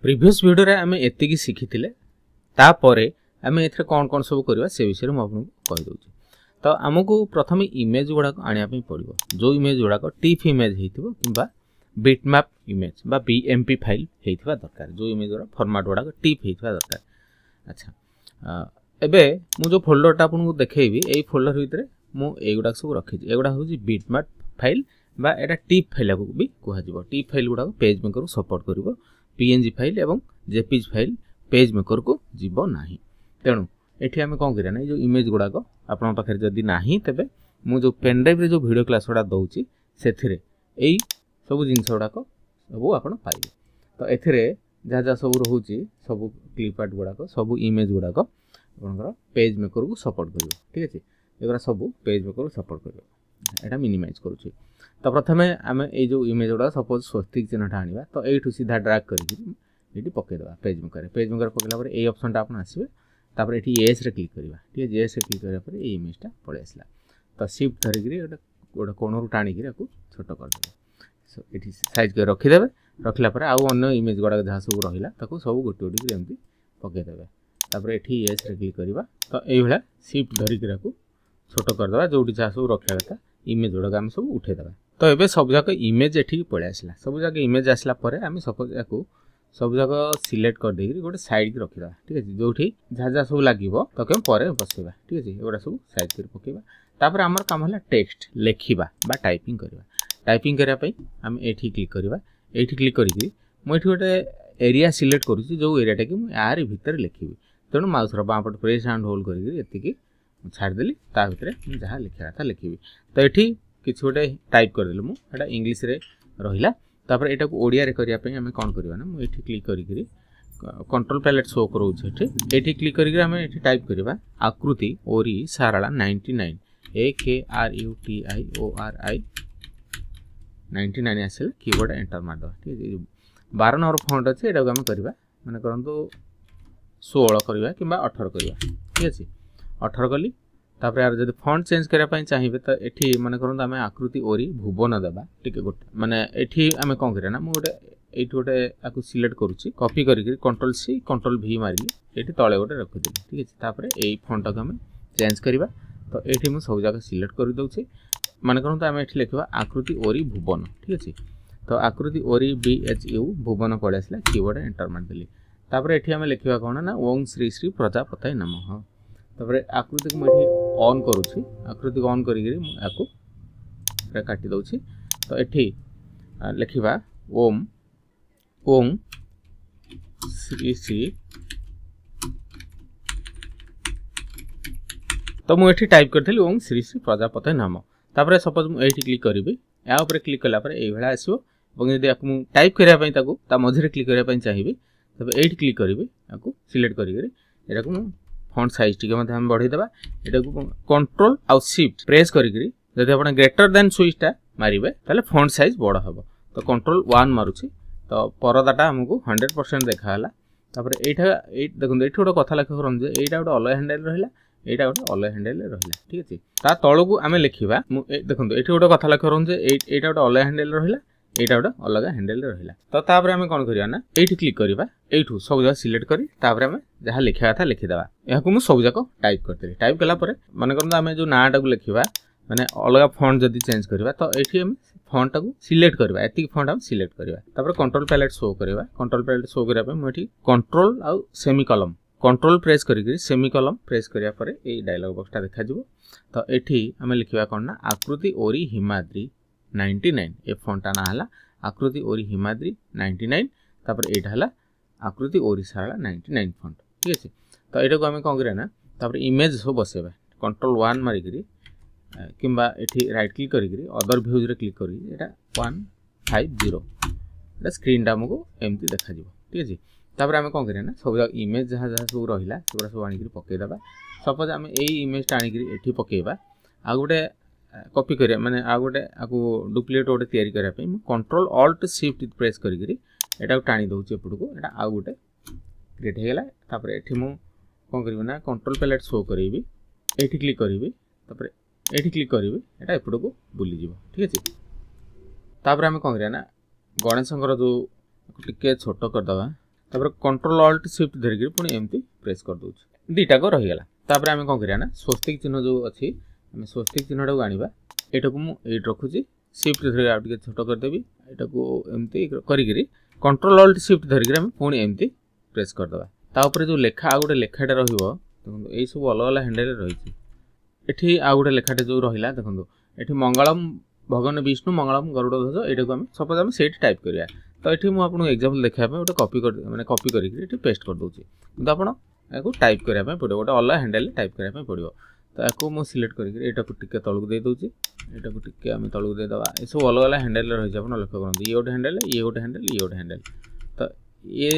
Previous video रे आमे एतिकी शिखिथिले तापरे आमे एथरे कोन सब करबा से विषय रे म आपन कहि दउची। तो हमकु प्रथमे इमेज गुडा आनिया पे पड़िबो। जो इमेज गुडा टिफ इमेज हेतिबो किबा बिटमैप इमेज बा बीएमपी फाइल हेतिबा दरकार। जो इमेज गुडा फॉर्मेट गुडा टिफ हेतिबा दरकार। अच्छा एबे मु जो फोल्डर टा आपन को देखैबी एई फोल्डर भितरे मु ए गुडा सब रखि छी। एगुडा होची बिटमैप फाइल बा एटा टिफ फाइल को भी कहै जिवो। टिफ फाइल गुडा पेज मेकर सपोर्ट करिवो। पीएनजी फाइल एवं जेपीजी फाइल पेज मेकर को जीव नाही। तेणु एठी आमे कोन करिया नै जो इमेज गुडा को आपन पाखरे जदी नाही तबे मु जो पेन ड्राइव रे जो वीडियो क्लास गुडा दउची सेथिरे एई सब जिंस गुडा को सब आपन पाइबे। तो एथिरे जा जा सब रहउची सब क्लिप आर्ट गुडा को सब इमेज गुडा को आपनकर पेज मेकर को सपोर्ट करिवो। ठीक अछि एगरा सब पेज मेकर को सपोर्ट करिवो। एटा मिनिमाइज करूची। तो प्रथमे आमे ए जो इमेज गुडा सपोज स्वस्तिक चिन्हटा आनिबा। तो एठु सीधा ड्रैग करिकि एठी पके देबा पेज मेकर पकेला पर ए ऑप्शन टा आपन आसीबे। तापर एठी एस रे क्लिक करिबा। ठीक है एस रे क्लिक करिया पर ए इमेज टा पळे आसला। तो शिफ्ट धरिकि गोटा कोनरु टाणी कि आकु छोटो कर देबे। सो एठी साइज कर रखि देबे। रखला पर आउ अन्य इमेज गुडा जहा सब रहिला ताकू सब गोटी गोटी एमती पके देबे। तापर एठी एस रे क्लिक करिबा। तो एई भला शिफ्ट धरिकि आकु छोटो कर देबा। जोटी जहा सब रखिया कथा इमेज गुडा हम सब उठे देबा। तो एबे सब जाक इमेज एठी पळे आसला। सब जाक इमेज आसला परे हम सपोज याकू सब जाक सिलेक्ट कर देकि गोटे साइड की रखिदा। ठीक है जोठी जहा जहा सब लागिवो तो केम परे बसेबा। ठीक है एगुडा सब साइड कर पकेबा। तापर हमर काम हला टेक्स्ट लेखिबा बा टाइपिंग करबा। टाइपिंग करिया पई हम एठी क्लिक करबा। एठी क्लिक करिकि म एठी गोटे एरिया सिलेक्ट करूची जो एरिया टा कि म यार भीतर लेखिबी। तेणु माउस रो बाम पट प्रेस एंड होल्ड करिकि एतिकी छाड़ देली ता भितरे म जहा लिखा था लेखिबी। तो एठी किछ गोटे टाइप कर देलु मु एटा इंग्लिश रे रहिला। तापर एटा को ओडिया रे करिया पे हमें कोन करबा ना मु एठी क्लिक करिकि कंट्रोल पैलेट शो करू छै। एठी क्लिक करिकि हमें एठी टाइप करबा आकृति ओरी साराला 99 AKRUTIORI 99 आसेल कीबोर्ड एंटर मार दो। ठीक है 12 नंबर फॉन्ट अछि एटा को हम करबा माने करंतु 16 करबा किबा 18 करबा। ठीक अछि 18 कली। तापर यार जदि फॉन्ट चेंज करिया पई चाहिबे त एठी माने करंतु हमें आकृति ओरी भुवन देबा। ठीक है गोटे माने एठी हमें कोन करिया ना मु गोटे एठी गोटे आकु सिलेक्ट करूची कॉपी करिकि कंट्रोल सी कंट्रोल वी मारिली एठी तळे गोटे रखि देली। ठीक है तापर एई फॉन्ट को हमें चेंज करिबा। तो एठी मु सब जगह सिलेक्ट कर दउची माने करंतु हमें एठी लिखबा आकृति ओरी भुवन। ठीक अछि तो आकृति ओरी BHU भुवन पळे आसला कीबोर्ड एंटर मार देली। तापर एठी हमें लिखबा कोन ना ओम श्री श्री प्रजापतये नमः। तापर आकृति को एठी ऑन करूची। आकृति को ऑन करिकि मु आकु रे काटी दउची। तो एठी लिखिबा ओम ओम श्री श्री। तो मु एठी टाइप करथली ओम श्री श्री प्रजापतये नमः। तापर सपोज मु एठी क्लिक करिबी। या ऊपर क्लिक कला पर एई भेला आसीबो। और यदि आकु मु टाइप करिया पई ताकू ता मझरे क्लिक करिया पई चाहिबी तबे एठी क्लिक करिबी आकु सिलेक्ट करिकि एटा को मु फॉन्ट साइज टिके मते हम बढ़ी देबा। एटा को कंट्रोल आ शिफ्ट प्रेस करिकि जदि आपण ग्रेटर देन स्विच टा मारिबे ताले फॉन्ट साइज बड़ हबो। तो कंट्रोल 1 मारुची तो परदाटा हमकु 100% देखाला। तापर एठा देखुन एठी गोटे कथा लेखा करन जे एटा गोटे अलग हैंडल रहिला एटा गोटे अलग हैंडल रहिला। ठीक अछि ता तळकु आमे लेखिबा देखुन एठी गोटे कथा लेखा करन जे एटा गोटे अलग हैंडल रहिला एटा गोटे अलग हैंडल रहिला। तो तापर आमे कोन करिया ना एठी क्लिक करिबा। एठू सब जगह सिलेक्ट करी तापर आमे जहा लिखा था लिखि देबा। एहाकु मु सब जगह टाइप करतेली। टाइप कला परे माने करन आमे जो नाटा को लिखिबा माने अलग फॉन्ट जदी चेंज करबा तो एठी हम फॉन्ट को सिलेक्ट करबा। एति फॉन्ट हम सिलेक्ट करबा। तापर कंट्रोल पैलेट शो करबा। कंट्रोल पैलेट शो करिया पे मु एठी कंट्रोल आ सेमीकोलन कंट्रोल प्रेस करिकि सेमीकोलन प्रेस करिया परे ए डायलॉग बॉक्स टा देखा जिवो। तो एठी हमें लिखिबा कोन ना आकृति ओरी हिमाद्री 99 ए फॉन्ट ना हला आकृति ओरी हिमाद्री 99। तापर एटा हला आकृति ओरी सारा 99 फॉन्ट। ठीक अछि तो एटा को हमें कोन करिया ना तापर इमेज सब बसेबा। कंट्रोल 1 मारि करी किंबा एठी राइट क्लिक करिकि अदर व्यूज रे क्लिक करी एटा 150 एटा स्क्रीन टा हमको एमती देखा जिवो। ठीक अछि तापर हमें कोन करिया ना सब इमेज जहा जहा सब रहिला सेगुडा सब आनी पके देबा। सपोज हमें एई इमेज टा आनी एठी पकेबा। आ गोटे कॉपी करिया माने आ गोटे आकु डुप्लीकेट गोटे तयारी करिया पे कंट्रोल ऑल्ट शिफ्ट प्रेस करिकि एटा टाणी दउची एपडको एटा आ गोटे क्रिएट हे गेला। तापर एठी मु कोन करबी ना कंट्रोल पैलेट शो करेबी। एठी क्लिक करिवि तापर एठी क्लिक करिवि एटा एपडको बुली जिवो। ठीक अछि तापर हमें कोन करिया ना गणेशंकर जो टिके छोट कर दबा तापर कंट्रोल ऑल्ट शिफ्ट धरिक पुणी एमती प्रेस कर दूँ दुईटा को रहीगला तापर आम कौन करा स्वस्तिक चिन्ह जो अच्छी आम स्वस्तिक चिन्हटा को आना यहाँ को मुझे रखुची शिफ्ट धरिक आगे छोट करदेवी यहाँ को एमती करी कंट्रोल ऑल्ट शिफ्ट धरिक पुणी एमती प्रेस करदे तापर जो लेखा आ गए लेखाटा रही सब अलग अलग हैंडल रही एठी आ गए लेखाटे जो रहा देखो ये मंगलम भगवान विष्णु मंगलम गरुड़ ध्वज यहाँ को आम सपोज आम से टाइप करा तो ये मुझे एग्जांपल देखापी गोटे कॉपी कर माने कॉपी करके पेस्ट कर दूसरी किंतु आप टाइप करने पड़ो गोटे अलग हैंडल टाइप करने पड़ो तो या मुझे सिलेक्ट करके तलू दे दूसरी यहाँ को टिके आम तलू देदेवा ये सब अलग अलग हैंडल रही है आप लक्ष्य करेंगे ये गोटे हैंडल ये गोटे हैंडल ये गोटे हैंडल तो ये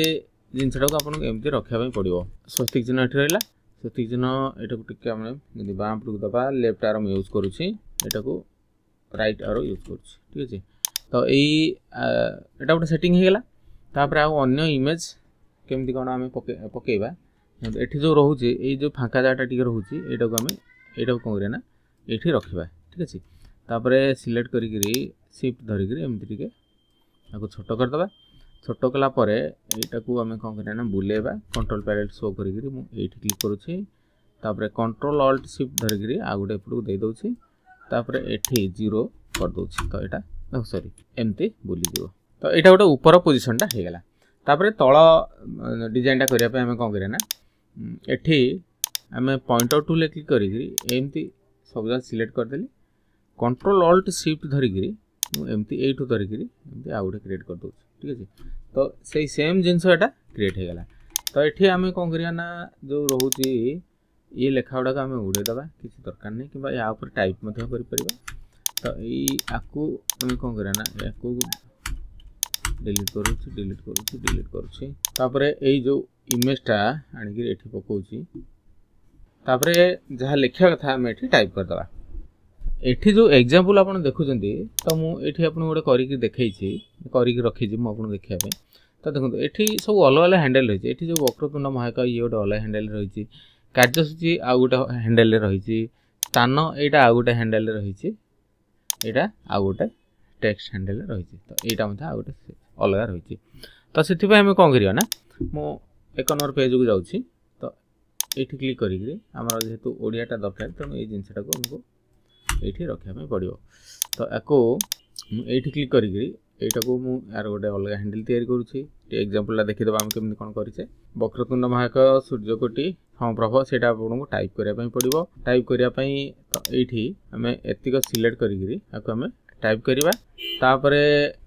जिनटा को आपको एमती रखापी पड़ो स्वस्तिक चिन्ह ये रहा स्वस्तिक चिन्ह यहाँ को टिके आम बाँ पटक दबा लेफ्ट आर्म यूज करुँची यहाँ को राइट आरो यूज करुँच ठीक अच्छे तो यहाँ गोटे सेटिंग होगा तापर अन्य इमेज केमती कौन आम पकेबा ये जो रोचे ये जो फाँका जगह टी रोचे यहाँ को आम यहाँ कौन करना ये रखा ठीक अच्छे तापर सिलेक्ट करी शिफ्ट धरिक एमती टे छोट करदे छोट कलापर यहाँ को आम कौन करना बुलेबा कंट्रोल पैलेट शो करी मुझे क्लिक करुँची तापर कंट्रोल ऑल्ट शिफ्ट धरिक आ गए एपटू दे दूसरी तापर एठी 0 कर दूसरी तो यहाँ सॉरी एमती बुलीज तो यहाँ गोटे ऊपर पोजिशनटा होगला तापर तल डिजाइनटा करने आम कौन करना एठी आम पॉइंट आउट टूल क्लिक करमती सब जगह सिलेक्ट करदेली कंट्रोल ऑल्ट शिफ्ट धरिक एमती यू धरिक एमती आ गए क्रिएट कर दूँ ठीक अच्छे तो से सेम जिनस क्रिएट होगला तो ये आम कौन करना जो रोचे ये लेखा गुड़ाक आम उड़ेदबा किसी दरकार नहीं कि या टाइप तो आपको आम कौन करना या डिलीट करुँची तापर ये जो इमेजटा आनिक पकाउची तापर जहाँ लिखा कथा आम ये टाइप करदे एठी जो एग्जांपल आप देखुंत तो मुझे आपको गोटे करके देखी करके रखी मुझे देखापी तो देखो ये सब अलग अलग हैंडल रही है जो वक्रतुंड महाकाय ये गोटे अलग हैंडल रही कार्यसूची आ गोटे हैंडल रही स्थान यहाँ आ गोटे हैंडल रही यहाँ आ गोटे टेक्स्ट हैंडल रही तो यहाँ मतलब आ गोटे अलग रही तो से आम कौन करना मो एक नंबर पेज को जाऊँगी तो ये क्लिक करी आमर जेहेतु ओडियाटा दरकार तेणु ये जिनटा को आमको ये रखापी पड़ो तो या क्लिक करी यहाँ को यार गोटे अलग हैंडल तैयारी करुँची एग्जांपल देखीदेव आम केमती कौन करे वक्रतुंड महाकाय सूर्यकोटि समप्रभ से आपको टाइप करने पड़ो टाइप करने तो ये आम एतिक सिलेक्ट करें टाइप करवा तापर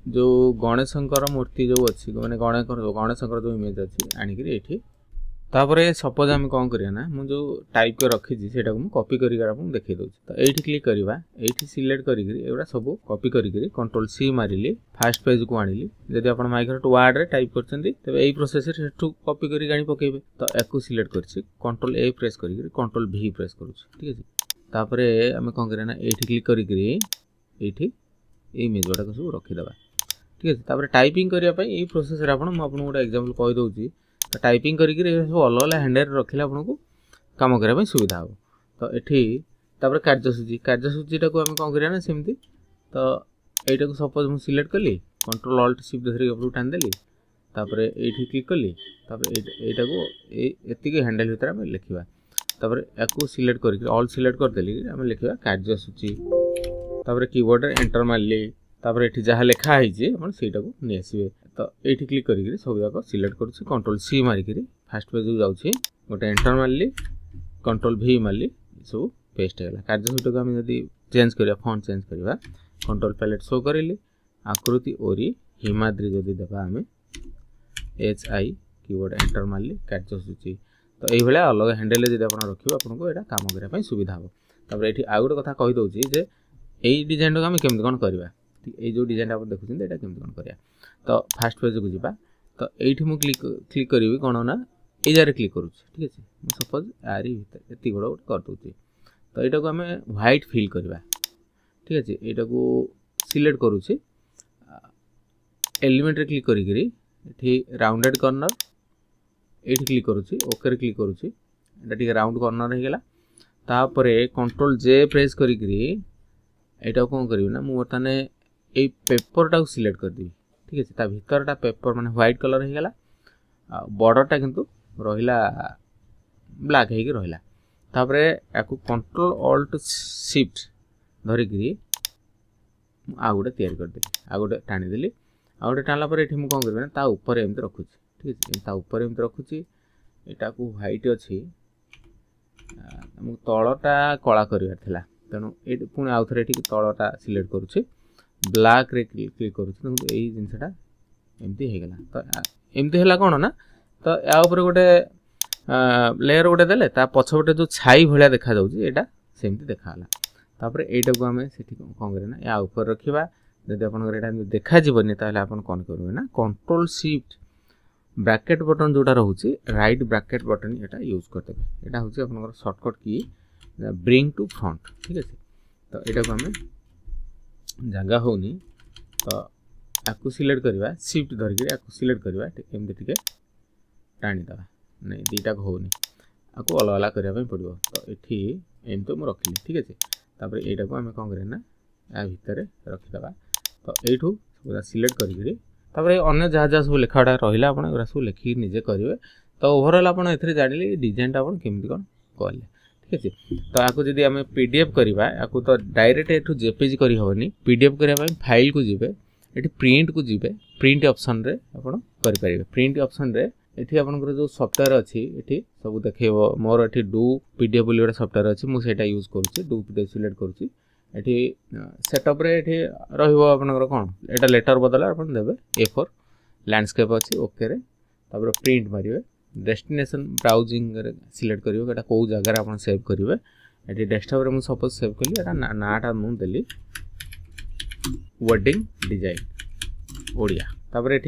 जो गणेशंकर मूर्ति जो अच्छी मैंने गणेशंकर जो इमेज अच्छी आनिक ये तापर सपोज आम कौन करना मुझे जो टाइप कर रखी से कॉपी कर देखी दूँ तो ये क्लिक करवा ये सिलेक्ट करा सब कॉपी करी कंट्रोल सी मारिली फास्ट पेज को आनिली जदि आप माइक्रोसॉफ्ट वर्ड रे टाइप कर यही प्रोसेस कॉपी कर पकेबे तो या सिलेक्ट कर कंट्रोल ए प्रेस कर कंट्रोल भी प्रेस करूँ ठीक है तापर आम कौन करना ये क्लिक करी इमेज गुड़ाक सब रखीदे ठीक है तापर टाइपिंग करने ये प्रोसेस आपको गोटे एग्जांपल कहीदे तो टाइपिंग करके सब अलग अलग हैंडल रखिले आपको कम करने सुविधा हो तो ये कार्यसूचीटा को आम कौन करना सेमती तो यहाँ को सपोज मुझे सिलेक्ट कली कंट्रोल ऑल्ट शिफ्ट धरिक टाणिदेली तापर ये क्लिक कली यहाँ को ये हैंडल भितर आम लिखा तापर या सिलेक्ट कर ऑल सिलेक्ट करदेली आम लिखा कार्यसूची तापर कीबोर्ड एंटर मारली तापर ये जहाँ लिखाई आपटा को नहीं आसवे तो ये क्लिक करी सब जाक सिलेक्ट करुँच कंट्रोल सी मारिक फास्ट पेज को जाऊँगी गोटे एंटर मारली कंट्रोल भी मारली सब पेस्ट होगा कार्यसूची को आम जब चेंज करवा फॉन्ट चेंज करवा कंट्रोल पैलेट शो करेली आकृति ओरी हिमाद्री जदि देवा आम HI कीबोर्ड एंटर मारली कार्यसूची तो ये अलग हैंडल जब आप रखिए आपको यहाँ काम करने सुविधा हो तापर ये आ गोटे कथा कहीदे जे यही डिजाइन को आम केमती कौन करवा ये जो डिजाइन आप देखुं यहाँ केमती कौन करवा तो फास्ट पेज को जावा तो ये मुझे क्लिक करी कौन ना ये जगह क्लिक करुँच ठीक है सपोज यारी भर ये बड़ा गोटे करदे तो यहाँ को आम व्हाइट फिल करवा ठीक अच्छे यहाँ को सिलेक्ट करुँचे एलिमेंट रे क्लिक करी राउंडेड कॉर्नर ये क्लिक करुँची ओके क्लिक करुँची ये राउंड कॉर्नर होगा तापर कंट्रोल जे प्रेस करी यहाँ कौन करी ना मुझे बर्तमान ये पेपरटा को सिलेक्ट करदेवी ठीक है भितरटा पेपर माने व्हाइट कलर होगा बॉर्डरटा किंतु रहिला ब्लैक हे रहिला तापर याकू कंट्रोल ऑल्ट शिफ्ट धरिकी आ गोटे तैयारी करदेली आ गोटे टाणीदेली आ गोटे टाणला पर ये मुझे कौन करें ता ऊपर एमती रखुची ठीक है ता ऊपर एमती रखुची यहाँ को व्हाइट अच्छी तलटा कला करार था तेणु ये पुणी आउ थे ये तलटा सिलेक्ट करुच्छे ब्लैक रे क्लिक करुच्छे यही जिनसा एमती होगला तो एमती है कौन ना तो या गोटे लेयर गोटे देले ता पछपटे जो छाई भाया देखा यहाँ सेमती देखाला तापर एटा को आम से कौन करें या ऊपर रखा जब आप देखा जीवन ताहले आप कौन करेंगे ना कंट्रोल शिफ्ट ब्रैकेट बटन जोटा रोचे राइट ब्रैकेट बटन यहाँ यूज करदे यहाँ हूँ आप shortcut key bring to front ठीक है तो यहाँ को आम जगह होनी तो आपको सिलेक्ट करवा शिफ्ट धरिकी आपको सिलेक्ट करवा एमती टे टाणीदे नहीं दीटा होनी आपको अलग अलग करने पड़ो तो ये एमती मुझे रखिली ठीक है तापर यहाँ को आम कौन करें ना या भितर रखीदे तो यू पूरा सिलेक्ट करी अन्य जहाँ जहाँ सब लेखाटा रहा आप सब लिखिक निजे करेंगे तो ओवरऑल आप जानिले डिजाइन आप केमती कौन कले ठीक है तो आपको जब आम पीडीएफ करवा आपको तो डायरेक्ट एठू जेपीजी करी हेनी पीडीएफ करने फाइल को जीवे ये प्रिंट को जीवे प्रिंट ऑप्शन रे आप करें प्रिंट ऑप्शन रे ये आपंकर जो सॉफ्टवेयर अच्छी ये सब देखेब मोर ये डू पीडीएफ बोली गोटे सॉफ्टवेयर अच्छी मुझे यूज करुँची डू पीडीएफ सिलेक्ट करुँची ये सेटअप रे ये रहा कौन यहाँ लेटर बदल आप देवे A4 लैंडस्केप अच्छी ओके रे तापर प्रिंट मारे डेस्टिनेशन ब्राउजिंग सिलेक्ट करेंगे यहाँ कौ जगार आप सेव करेंगे ये डेस्कटॉप रे मुझे सपोज सेव कली यहाँ नाटा मुझे देली वर्डिंग डिजाइन ओडिया तापर ये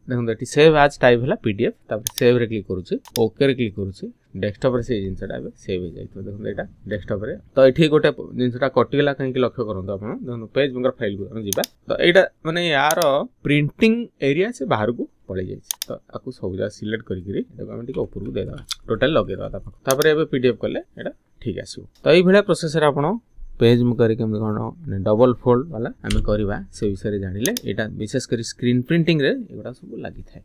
देखो ये सेव आज टाइप है पीडीएफ तापर सेव रे क्लिक करुँचे ओके रे क्लिक करुँचे डेस्कटॉप रे से जिनसा सेव हो जाए देखो यहाँ डेस्कटॉप रे तो ये गोटे जिनसा कटिगला कहीं लक्ष्य करूँ आप देखो पेज बुंगर फाइल को जी तो यहाँ माने यार प्रिंटिंग एरिया से बाहर को पड़े जाए तो आपको सब जगह सिलेक्ट करके ऊपर को देदेवा टोटाल लगेदेवा पीडीएफ कले यहाँ ठीक आसो तो ये प्रोसेस आप पेज मुझे कमी कौन डबल फोल्ड वाला आम करवा से विषय जानिले यहाँ विशेषकर स्क्रीन प्रिंटिंग रे एगुड़ा सब लगी थाए।